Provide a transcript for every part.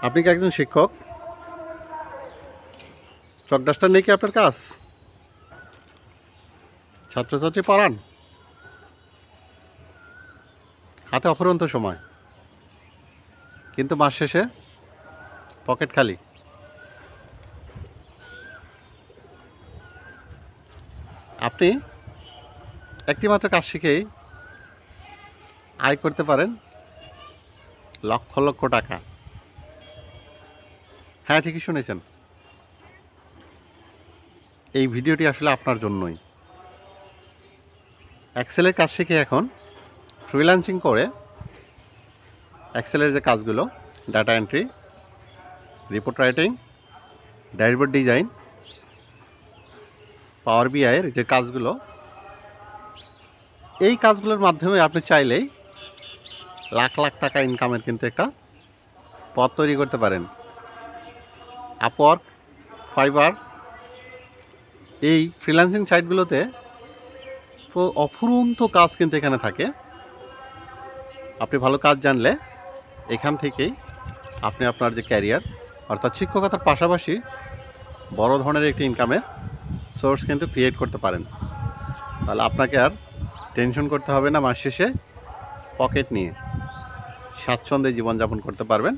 আপনি কি একজন শিক্ষক? চক ডাস্টার নেই কি আপনার কাজ? ছাত্রছাত্রী পড়ান, হাতে অফুরন্ত সময়, কিন্তু মাস শেষে পকেট খালি। আপনি একটি মাত্র কাজ শিখেই আয় করতে পারেন লক্ষ লক্ষ টাকা। হ্যাঁ, ঠিকই শুনেছেন। এই ভিডিওটি আসলে আপনার জন্যই। এক্সেলের কাজ শিখে এখন ফ্রিল্যান্সিং করে এক্সেলের যে কাজগুলো, data entry, report writing, dashboard design, power বিআইয়ের যে কাজগুলো, এই কাজগুলোর মাধ্যমে আপনি চাইলেই লাখ লাখ টাকা ইনকামের কিন্তু একটা পথ তৈরি করতে পারেন। আপওয়ার্ক, ফাইবার, এই ফ্রিল্যান্সিং সাইটগুলোতে অফুরন্ত কাজ কিন্তু এখানে থাকে। আপনি ভালো কাজ জানলে এখান থেকেই আপনি আপনার যে ক্যারিয়ার, অর্থাৎ শিক্ষকতার পাশাপাশি বড় ধরনের একটি ইনকামের সোর্স কিন্তু ক্রিয়েট করতে পারেন। তাহলে আপনাকে আর টেনশন করতে হবে না, মাস শেষে পকেট নিয়ে স্বাচ্ছন্দ্যে জীবনযাপন করতে পারবেন।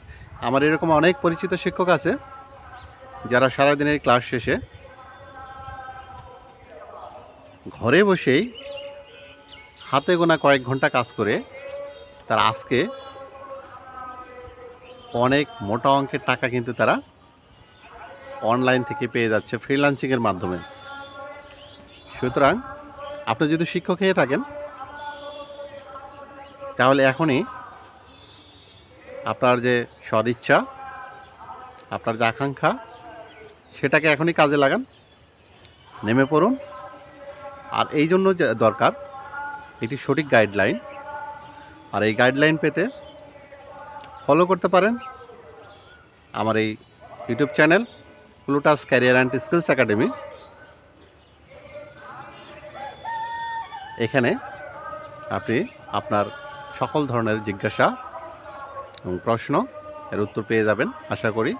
আমার এরকম অনেক পরিচিত শিক্ষক আছে যারা সারাদিনের ক্লাস শেষে ঘরে বসেই হাতে গোনা কয়েক ঘন্টা কাজ করে তারা আজকে অনেক মোটা অঙ্কের টাকা কিন্তু তারা অনলাইন থেকে পেয়ে যাচ্ছে ফ্রিল্যান্সিংয়ের মাধ্যমে। সুতরাং আপনি যদি শিক্ষক হয়ে থাকেন তাহলে এখনই আপনার যে সদিচ্ছা, আপনার যে আকাঙ্ক্ষা, সেটাকে এখনই কাজে লাগান, নেমে পড়ুন। আর এই জন্য যে দরকার এটি সঠিক গাইডলাইন। আর এই গাইডলাইন পেতে ফলো করতে পারেন আমার এই YouTube channel Plutus Career and Skills Academy. এখানে আপনি আপনার সকল ধরনের জিজ্ঞাসা এবং প্রশ্ন এর উত্তর পেয়ে যাবেন আশা করি।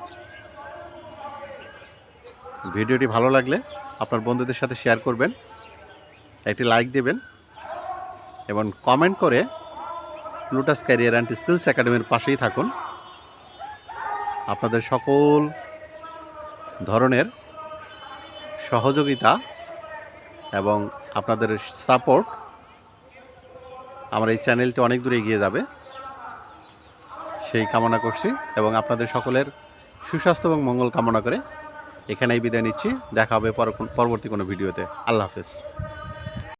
ভিডিওটি ভালো লাগলে আপনার বন্ধুদের সাথে শেয়ার করবেন, একটি লাইক দেবেন এবং কমেন্ট করে প্লুটাস ক্যারিয়ার অ্যান্ড স্কিলস একাডেমির পাশেই থাকুন। আপনাদের সকল ধরনের সহযোগিতা এবং আপনাদের সাপোর্ট আমার এই চ্যানেলটি অনেক দূরে এগিয়ে যাবে সেই কামনা করছি এবং আপনাদের সকলের সুস্বাস্থ্য এবং মঙ্গল কামনা করে এখানেই বিদায় নিচ্ছি। দেখা হবে পরবর্তী কোনো ভিডিওতে। আল্লাহ হাফেজ।